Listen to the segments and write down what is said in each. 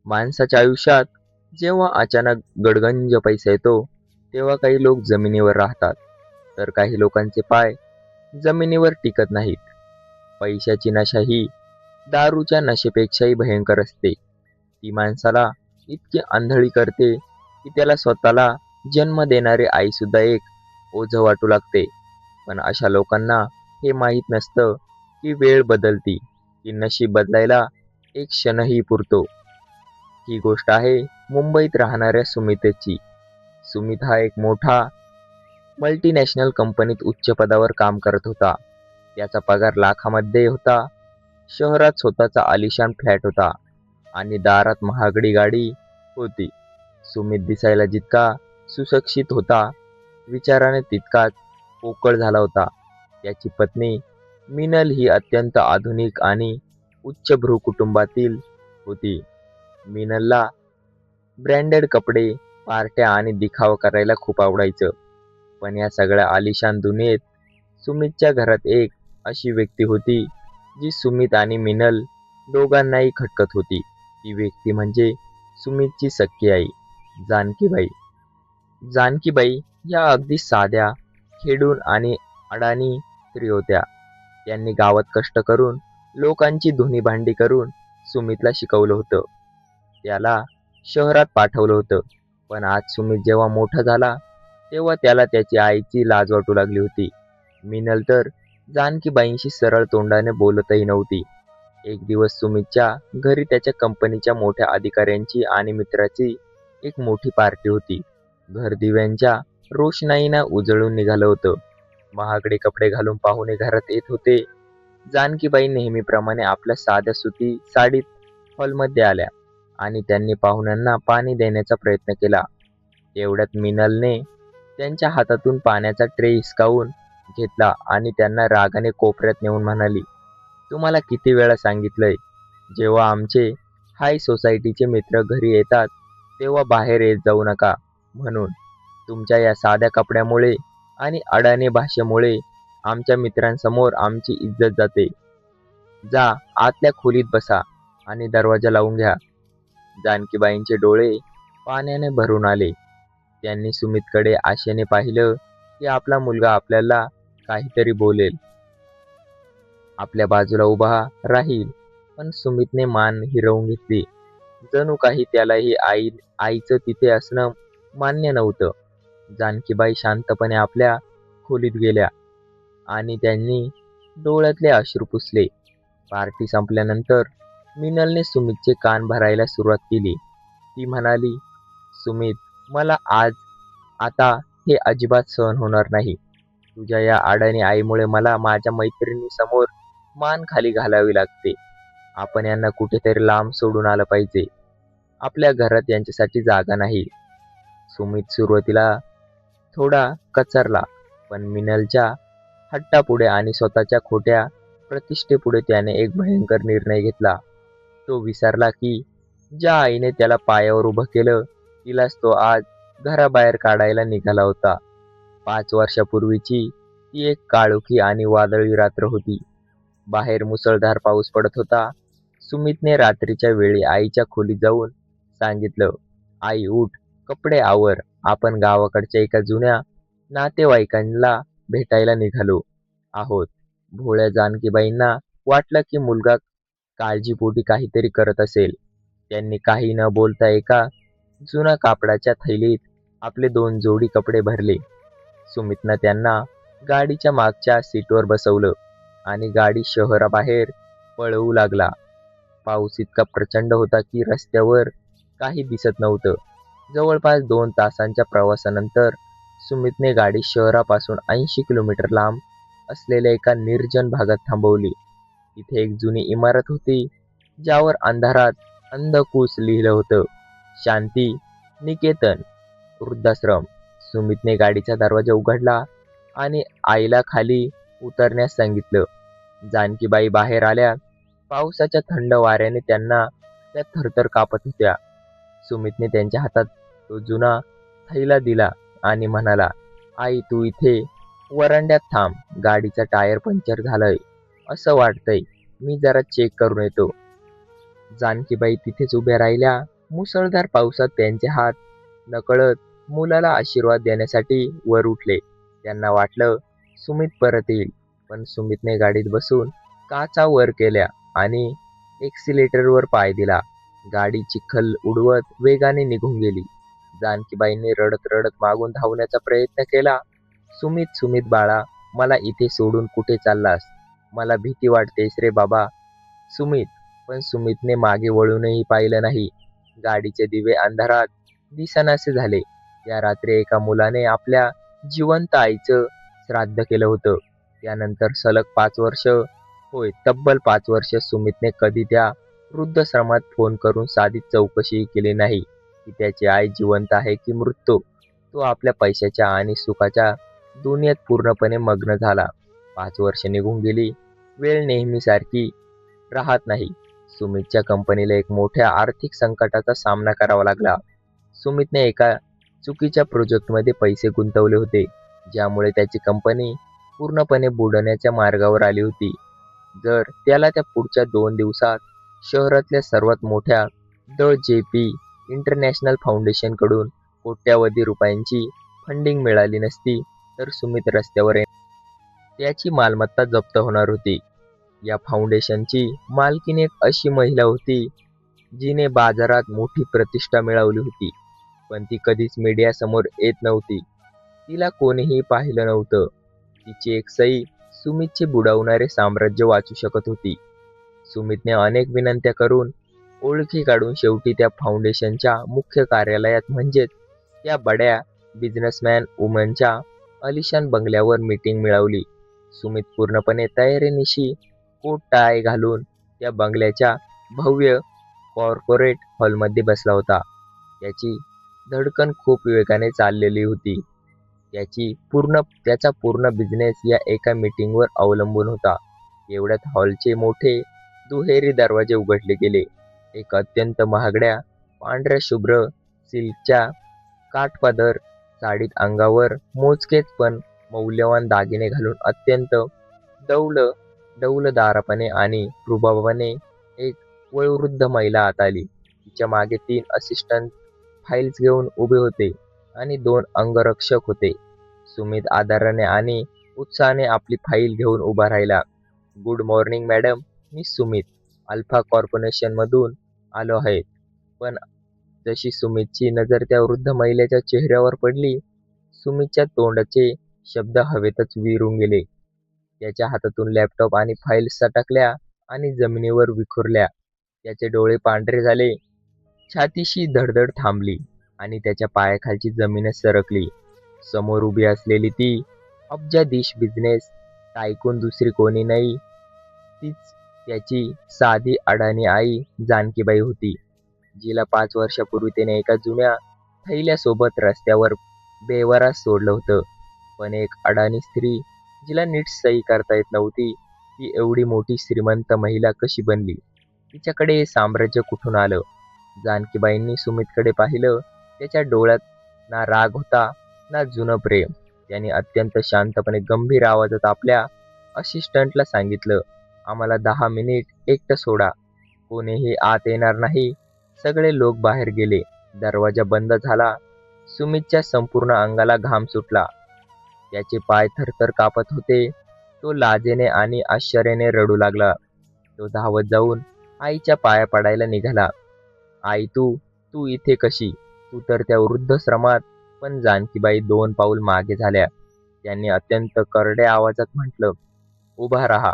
माणसाच्या आयुष्यात जेव्हा अचानक गडगंज पैसा येतो, तेव्हा काही लोक जमिनीवर राहतात, तर काही लोकांचे पाय जमिनीवर टिकत नाहीत. पैशाची नशा ही दारूच्या नशेपेक्षाही भयंकर असते. ती माणसाला इतकी आंधळी करते की त्याला स्वतःला जन्म देणारी आई सुद्धा एक ओझं वाटू लागते. पण अशा लोकांना हे माहीत नसतं की वेळ बदलती, की नशीब बदलायला एक क्षणही पुरतो. ही गोष्ट आहे मुंबईत राहणाऱ्या सुमितची. सुमित हा एक मोठा मल्टीनॅशनल कंपनीत उच्च पदावर काम करत होता. त्याचा पगार लाखामध्ये होता. शहरात स्वतःचा आलिशान फ्लॅट होता आणि दारात महागडी गाडी होती. सुमित दिसायला जितका सुशिक्षित होता, विचाराने तितकाच पोकळ झाला होता. त्याची पत्नी मिनल ही अत्यंत आधुनिक आणि उच्चभ्रू कुटुंबातील होती. मिनलला ब्रँडेड कपडे, पार्ट्या आणि दिखावा करायला खूप आवडायचं. पण या सगळ्या आलिशान दुनियेत सुमितच्या घरात एक अशी व्यक्ती होती जी सुमित आणि मिनल दोघांनाही खटकत होती. ती व्यक्ती म्हणजे सुमितची सख्खी आई, जानकीबाई. जानकीबाई या अगदी साध्या, खेडून आणि अडाणी स्त्री होत्या. त्यांनी गावात कष्ट करून, लोकांची धुणी भांडी करून सुमितला शिकवलं होतं. त्याला शहरात पाठवलं होतं. पण आज सुमित जेव्हा मोठा झाला, तेव्हा त्याला त्याची आईची लाज वाटू लागली होती. मिनल तर जानकीबाईंशी सरळ तोंडाने बोलतही नव्हती. एक दिवस सुमितच्या घरी त्याच्या कंपनीच्या मोठ्या अधिकाऱ्यांची आणि मित्राची एक मोठी पार्टी होती. घर दिव्यांच्या रोषणाईनं उजळून निघालं होतं. महागडे कपडे घालून पाहुणे घरात येत होते. जानकीबाई नेहमीप्रमाणे आपल्या साध्या सुती साडीत हॉलमध्ये आल्या आणि त्यांनी पाहुण्यांना पाणी देण्याचा प्रयत्न केला. तेवढ्यात मिनलने त्यांच्या हातातून पाण्याचा ट्रे हिसकावून घेतला आणि त्यांना रागाने कोपऱ्यात नेऊन म्हणाली, "तुम्हाला किती वेळा सांगितलंय, जेव्हा आमचे हाय सोसायटीचे मित्र घरी येतात तेव्हा बाहेर येत जाऊ नका म्हणून. तुमच्या या साध्या कपड्यामुळे आणि अडाणी भाषेमुळे आमच्या मित्रांसमोर आमची इज्जत जाते. जा आतल्या खोलीत बसा आणि दरवाजा लावून घ्या." जानकीबाईंचे डोळे पाण्याने भरून आले. त्यांनी सुमितकडे आशेने पाहिलं की आपला मुलगा आपल्याला काहीतरी बोलेल, आपल्या बाजूला उभा राहील. पण सुमितने मान हिरवून घेतली. जणू काही त्याला ही आईचं तिथे असणं मान्य नव्हतं. जानकीबाई शांतपणे आपल्या खोलीत गेल्या आणि त्यांनी डोळ्यातले अश्रू पुसले. पार्टी संपल्यानंतर मिनलने सुमितचे कान भरायला सुरुवात केली. ती म्हणाली, "सुमित, मला आता हे अजिबात सहन होणार नाही. तुझ्या या अडाणी आईमुळे मला माझ्या मैत्रिणींसमोर मान खाली घालावी लागते. आपण यांना कुठेतरी लांब सोडून आलं पाहिजे. आपल्या घरात यांच्यासाठी जागा नाही." सुमित सुरुवातीला थोडा कचरला, पण मिनलच्या हट्टापुढे आणि स्वतःच्या खोट्या प्रतिष्ठेपुढे त्याने एक भयंकर निर्णय घेतला. तो विसरला की ज्या आईने त्याला पायावर उभं केलं, तिलाच तो आज घराबाहेर काढायला निघाला होता. 5 वर्षापूर्वीची ती एक काळोखी आणि वादळी रात्र होती. बाहेर मुसळधार पाऊस पडत होता. सुमितने रात्रीच्या वेळी आईच्या खोलीत जाऊन सांगितलं, "आई उठ, कपडे आवर. आपण गावाकडच्या एका जुन्या नातेवाईकांना भेटायला निघालो आहोत." भोळ्या जानकीबाईंना वाटलं की मुलगा काळजीपोटी काहीतरी करत असेल. त्यांनी काही न बोलता एका जुन्या कापडाच्या थैलीत आपले 2 जोडी कपडे भरले. सुमितनं त्यांना गाडीच्या मागच्या सीटवर बसवलं आणि गाडी शहराबाहेर पळवू लागला. पाऊस इतका प्रचंड होता की रस्त्यावर काही दिसत नव्हतं. जवळपास 2 तासांच्या प्रवासानंतर सुमितने गाडी शहरापासून 80 किलोमीटर लांब असलेल्या एका निर्जन भागात थांबवली. तिथे एक जुनी इमारत होती, ज्यावर अंधारात अंधकूस लिहिलं होतं, "शांती निकेतन वृद्धाश्रम." सुमितने गाडीचा दरवाजा उघडला आणि आईला खाली उतरण्यास सांगितलं. जानकीबाई बाहेर आल्या. पावसाच्या थंड वाऱ्याने त्या थरथर कापत होत्या. सुमितने त्यांच्या हातात तो जुना थैला दिला आणि म्हणाला, "आई, तू इथे वरांड्यात थांब. गाडीचा टायर पंक्चर झालंय असं वाटतंय. मी जरा चेक करून येतो." जानकीबाई तिथेच उभ्या राहिल्या मुसळधार पावसात त्यांचे हात नकळत मुलाला आशीर्वाद देण्यासाठी वर उठले. त्यांना वाटलं सुमित परत येईल, पण सुमितने गाडीत बसून काचा वर केल्या आणि एक्सिलेटरवर पाय दिला. गाडी चिखल उडवत वेगाने निघून गेली. जानकीबाईंनी रडत रडत मागून धावण्याचा प्रयत्न केला. सुमित, सुमित बाळा, मला इथे सोडून कुठे चाललास? मला भीती वाटतेस रे बाबा. सुमित, पण सुमितने मागे वळूनही पाहिलं नाही. गाडीचे दिवे अंधारात दिसेनासे झाले. या रात्री एका मुलाने आपल्या जिवंत आईचं श्राद्ध केलं होतं. त्यानंतर सलग 5 वर्ष, होय तब्बल 5 वर्ष सुमितने कधी त्या वृद्धाश्रमात फोन करून साधी चौकशी केली नाही की त्याची आई जिवंत आहे की मृत्यू. तो आपल्या पैशाच्या आणि सुखाच्या दुनियेत पूर्णपणे मग्न झाला. 5 वर्ष निघून गेली. वेळ नेहमीसारखी राहत नाही. सुमितच्या कंपनीला एक मोठ्या आर्थिक संकटाचा सामना करावा लागला. सुमितने एका चुकीच्या प्रोजेक्टमध्ये पैसे गुंतवले होते, ज्यामुळे त्याची कंपनी पूर्णपणे बुडण्याच्या मार्गावर आली होती. जर त्याला त्या पुढच्या 2 दिवसात शहरातल्या सर्वात मोठ्या द जे.पी. इंटरनॅशनल फाउंडेशनकडून कोट्यावधी रुपयांची फंडिंग मिळाली नसती, तर सुमित रस्त्यावर त्याची मालमत्ता जप्त होणार होती. या फाउंडेशनची मालकीण एक अशी महिला होती जिने बाजारात मोठी प्रतिष्ठा मिळवली होती, पण ती कधीच मीडियासमोर येत नव्हती. तिला कोणीही पाहिलं नव्हतं. तिची एक सही सुमितचे बुडवणारे साम्राज्य वाचू शकत होती. सुमितने अनेक विनंत्या करून ओळखी काढून शेवटी त्या फाउंडेशनच्या मुख्य कार्यालयात म्हणजेच त्या बड्या बिझनेसमॅन वुमनच्या आलिशान बंगल्यावर मीटिंग मिळवली. सुमित पूर्णपणे तयारीनिशी कोट टाय घालून त्या बंगल्याच्या भव्य कॉर्पोरेट हॉलमध्ये बसला होता. त्याची धडकन खूप वेगाने चाललेली होती. त्याचा पूर्ण बिझनेस या एका मीटिंगवर अवलंबून होता. एवढ्यात हॉलचे मोठे दुहेरी दरवाजे उघडले गेले. एक अत्यंत महागड्या पांढऱ्या शुभ्र सिल्कच्या काठपदर साडीत अंगावर मोजकेच पण मौल्यवान दागिने घालून अत्यंत डौलदारपणे आणि रुबाबाने एक वयोवृद्ध महिला आत आली. तिच्या मागे 3 असिस्टंट फाईल्स घेऊन उभे होते आणि 2 अंगरक्षक होते. सुमित आदराने आणि उत्साहाने आपली फाईल घेऊन उभा राहिला. गुड मॉर्निंग मॅडम, मी सुमित अल्फा कॉर्पोरेशनमधून आलो आहे. पण जशी सुमितची नजर त्या वृद्ध महिलेच्या चेहऱ्यावर पडली, सुमितच्या तोंडाचे शब्द हवेतच विरून गेले. त्याच्या हातातून लॅपटॉप आणि फाईल्स सटकल्या आणि जमिनीवर विखुरल्या. त्याचे डोळे पांढरे झाले. छातीशी धडधड थांबली आणि त्याच्या पायाखालची जमीनच सरकली. समोर उभी असलेली ती अब्जाधीश बिझनेस टायकून दुसरी कोणी नाही, तीच त्याची साधी अडाणी आई जानकीबाई होती, जिला 5 वर्षापूर्वी त्याने एका जुन्या थैल्यासोबत रस्त्यावर बेवारस सोडलं होतं. पण एक अडाणी स्त्री जिला नीट सही करता येत नव्हती, ती एवढी मोठी श्रीमंत महिला कशी बनली? तिच्याकडे हे साम्राज्य कुठून आलं? जानकीबाईंनी सुमितकडे पाहिलं. त्याच्या डोळ्यात ना राग होता ना जुनं प्रेम. त्याने अत्यंत शांतपणे गंभीर आवाजात आपल्या असिस्टंटला सांगितलं, आम्हाला 10 मिनिट एकटं सोडा. कोणीही आत येणार नाही. सगळे लोक बाहेर गेले. दरवाजा बंद झाला. सुमितच्या संपूर्ण अंगाला घाम सुटला. त्याचे पाय थरथर कापत होते. तो लाजेने आणि आश्चर्याने रडू लागला. तो धावत जाऊन आईच्या पाया पडायला निघाला. आई, तू तू इथे कशी? तू तर त्या वृद्धाश्रमात. पण जानकीबाई 2 पाऊल मागे झाल्या. त्यांनी अत्यंत करड्या आवाजात म्हटलं, उभा राहा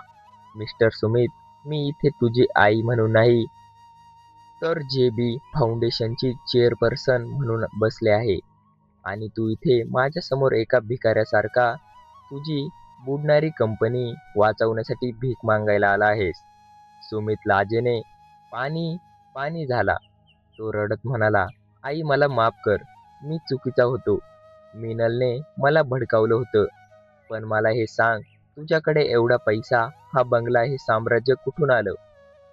मिस्टर सुमित. मी इथे तुझी आई म्हणून नाही, तर जे.बी. फाउंडेशनची चेअरपर्सन म्हणून बसले आहे. आणि तू इथे माझ्यासमोर एका भिकाऱ्यासारखा तुझी बुडणारी कंपनी वाचवण्यासाठी भीक मागायला आला आहेस. सुमित लाजेने पाणी पाणी झाला. तो रडत म्हणाला, आई मला माफ कर. मी चुकीचा होतो. मिनलने मला भडकावलं होतं. पण मला हे सांग, तुझ्याकडे एवढा पैसा, हा बंगला, हे साम्राज्य कुठून आलं?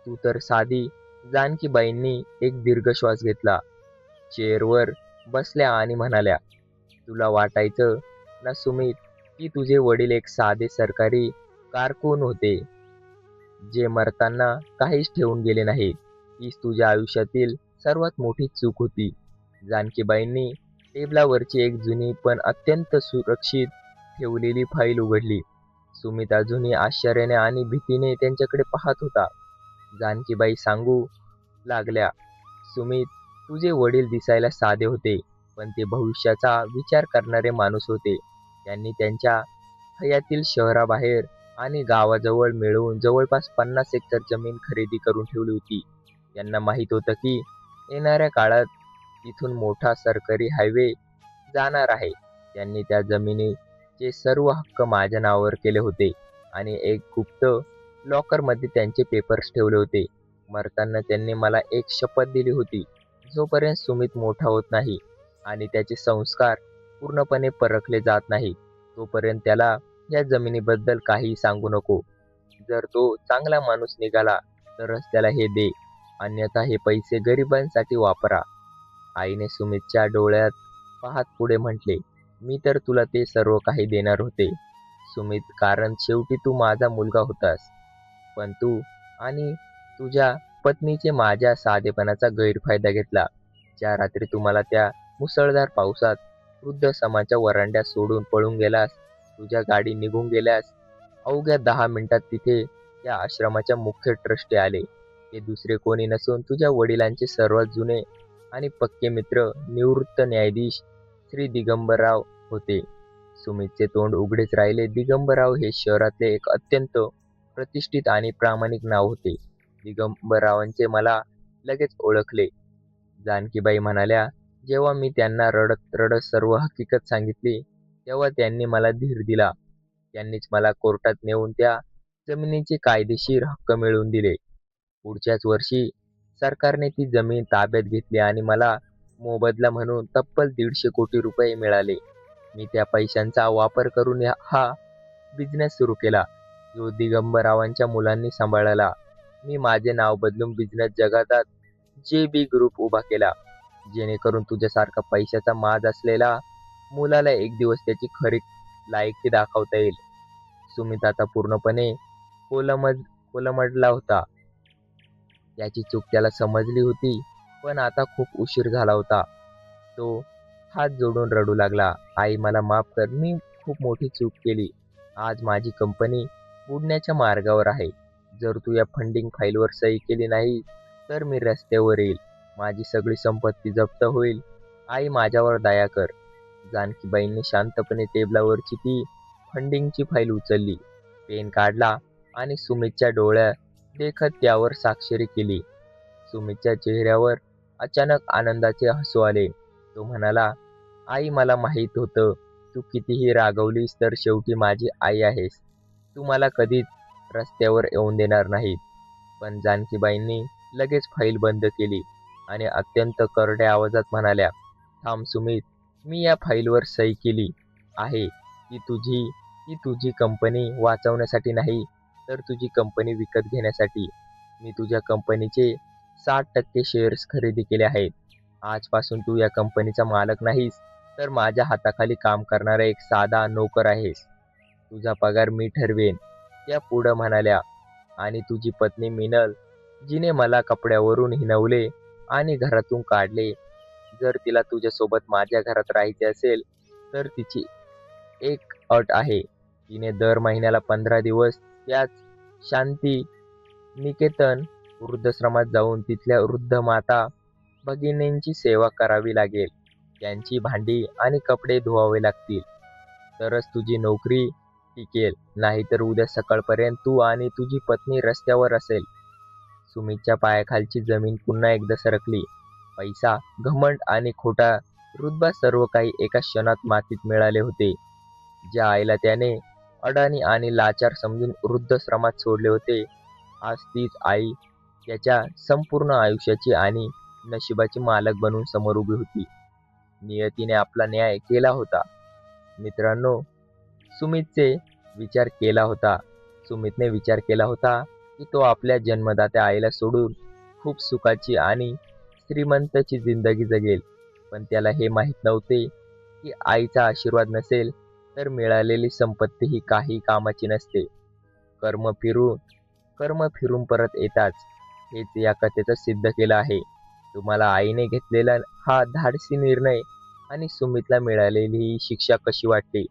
तू तर साधी. जानकीबाईंनी एक दीर्घ श्वास घेतला. चेअरवर बसल्या आणि म्हणाल्या, तुला वाटायचं ना सुमित की तुझे वडील एक साधे सरकारी कारकून होते जे मरताना काहीच ठेवून गेले नाहीत. हीच तुझ्या आयुष्यातील सर्वात मोठी चूक होती. जानकीबाईंनी टेबलावरची एक जुनी पण अत्यंत सुरक्षित ठेवलेली फाईल उघडली. सुमित अजूनही आश्चर्याने आणि भीतीने त्यांच्याकडे पाहत होता. जानकीबाई सांगू लागल्या, सुमित, तुझे वडील दिसायला साधे होते, पण ते भविष्याचा विचार करणारे माणूस होते. त्यांनी त्यांच्या हयातीत शहराबाहेर आणि गावाजवळ मिळून जवळपास 50 एकर जमीन खरेदी करून ठेवली होती. त्यांना माहीत होतं की येणाऱ्या काळात तिथून मोठा सरकारी हायवे जाणार आहे. त्यांनी त्या जमिनीचे सर्व हक्क माझ्या नावावर केले होते आणि एक गुप्त लॉकरमध्ये त्यांचे पेपर्स ठेवले होते. मरताना त्यांनी मला एक शपथ दिली होती, जोपर्यंत सुमित मोठा होत नाही आणि त्याचे संस्कार पूर्णपणे परखले जात नाही, तोपर्यंत त्याला या जमिनीबद्दल काहीही सांगू नको. जर तो चांगला माणूस निघाला तरच त्याला हे दे, अन्यथा हे पैसे गरिबांसाठी वापरा. आईने सुमितच्या डोळ्यात पाहत पुढे म्हटले, मी तर तुला ते सर्व काही देणार होते सुमित, कारण शेवटी तू माझा मुलगा होतास. पण तू आणि तुझ्या पत्नीचे माझ्या साधेपणाचा गैरफायदा घेतला. ज्या रात्री तू मला त्या मुसळधार पावसात वृद्धाश्रमाच्या वरांड्यात सोडून पळून गेलास, तुझ्या गाडी निघून गेल्यास अवघ्या 10 मिनिटात तिथे त्या आश्रमाच्या मुख्य ट्रस्टी आले. ते दुसरे कोणी नसून तुझ्या वडिलांचे सर्वात जुने आणि पक्के मित्र निवृत्त न्यायाधीश श्री दिगंबरराव होते. सुमितचे तोंड उघडेच राहिले. दिगंबरराव हे शहरातले एक अत्यंत प्रतिष्ठित आणि प्रामाणिक नाव होते. दिगंबररावांचे मला लगेच ओळखले. जानकीबाई म्हणाल्या, जेव्हा मी त्यांना रडत रडत सर्व हकीकत सांगितली, तेव्हा त्यांनी मला धीर दिला. त्यांनीच मला कोर्टात नेऊन त्या जमिनीचे कायदेशीर हक्क मिळवून दिले. पुढच्याच वर्षी सरकारने ती जमीन ताब्यात घेतली आणि मला मोबदला म्हणून तब्बल 150 कोटी रुपये मिळाले. मी त्या पैशांचा वापर करून हा बिझनेस सुरू केला, जो दिगंबररावांच्या मुलांनी सांभाळला. मी माझे नाव बदलून बिझनेस जगतात JB ग्रुप उभा केला, जेणेकरून तुझ्यासारखा पैशाचा माज असलेला मुलाला एक दिवस त्याची खरी लायकी दाखवता येईल. सुमित आता पूर्णपणे कोलमडला होता. त्याची चूक त्याला समजली होती, पण आता खूप उशीर झाला होता. तो हात जोडून रडू लागला, आई मला माफ कर, मी खूप मोठी चूक केली. आज माझी कंपनी बुडण्याच्या मार्गावर आहे. जर तू या फंडिंग फाईलवर सही केली नाही तर मी रस्त्यावर येईल. माझी सगळी संपत्ती जप्त होईल. आई, माझ्यावर दया कर. जानकीबाईंनी शांतपणे टेबलावरची ती फंडिंगची फाईल उचलली, पेन काढला आणि सुमितच्या डोळ्यात देखत त्यावर स्वाक्षरी केली. सुमितच्या चेहऱ्यावर अचानक आनंदाचे हसू आले. तो म्हणाला, आई, मला माहीत होतं तू कितीही रागवलीस तर शेवटी माझी आई आहेस. तू मला कधीच रस्त्यावर येऊन देणार नाहीत. पण जानकीबाईंनी लगेच फाईल बंद केली आणि अत्यंत करड्या आवाजात म्हणाल्या, थांब सुमित, मी या फाईलवर सही केली आहे. ती तुझी कंपनी वाचवण्यासाठी नाही, तर तुझी कंपनी विकत घेण्यासाठी. मी तुझ्या कंपनीचे 60% शेअर्स खरेदी केले आहेत. आजपासून तू या कंपनीचा मालक नाहीस, तर माझ्या हाताखाली काम करणारा एक साधा नोकर आहेस. तुझा पगार मी ठरवेन, त्या पुढं म्हणाल्या. आणि तुझी पत्नी मिनल, जिने मला कपड्यावरून हिणवले आणि घरातून काढले, जर तिला तुझ्यासोबत माझ्या घरात राहायचे असेल तर तिची एक अट आहे. तिने दर महिन्याला 15 दिवस त्याच शांती निकेतन वृद्धाश्रमात जाऊन तिथल्या वृद्ध माता भगिनींची सेवा करावी लागेल. त्यांची भांडी आणि कपडे धुवावे लागतील. तरच तुझी नोकरी टिकेल, नाहीतर उद्या सकाळपर्यंत तू आणि तुझी पत्नी रस्त्यावर असेल. सुमितच्या पायाखालची जमीन पुन्हा एकदा सरकली. पैसा, घमंड आणि खोटा रुतबा सर्व काही एका क्षणात मातीत मिळाले होते. ज्या आईला त्याने अडाणी आणि लाचार समजून वृद्धाश्रमात सोडले होते, आज तीच आई त्याच्या संपूर्ण आयुष्याची आणि नशिबाची मालक बनून समोर उभी होती. नियतीने आपला न्याय केला होता. मित्रांनो, सुमितने विचार केला होता की तो आपल्या जन्मदात्या आईला सोडून खूप सुखाची आणि श्रीमंताची जिंदगी जगेल. पण त्याला हे माहीत नव्हते की आईचा आशीर्वाद नसेल तर मिळालेली संपत्ती ही काही कामाची नसते. कर्म फिरून परत येतात, हेच या कथेचं सिद्ध केलं आहे. तुम्हाला आईने घेतलेला हा धाडसी निर्णय आणि सुमितला मिळालेली ही शिक्षा कशी वाटली?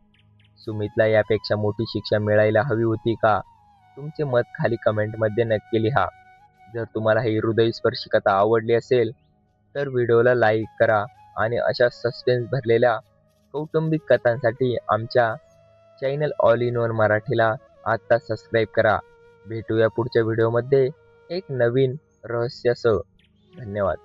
सुमितला यापेक्षा मोठी शिक्षा मिळायला हवी होती का? तुमचे मत खाली कमेंटमध्ये नक्की लिहा. जर तुम्हाला ही हृदयस्पर्शी कथा आवडली असेल तर व्हिडिओला लाईक करा आणि अशा सस्पेन्स भरलेल्या कौटुंबिक कथांसाठी आमच्या चॅनल ऑल इन वन मराठीला आत्ता सबस्क्राईब करा. भेटूया पुढच्या व्हिडिओमध्ये एक नवीन रहस्यासह. धन्यवाद.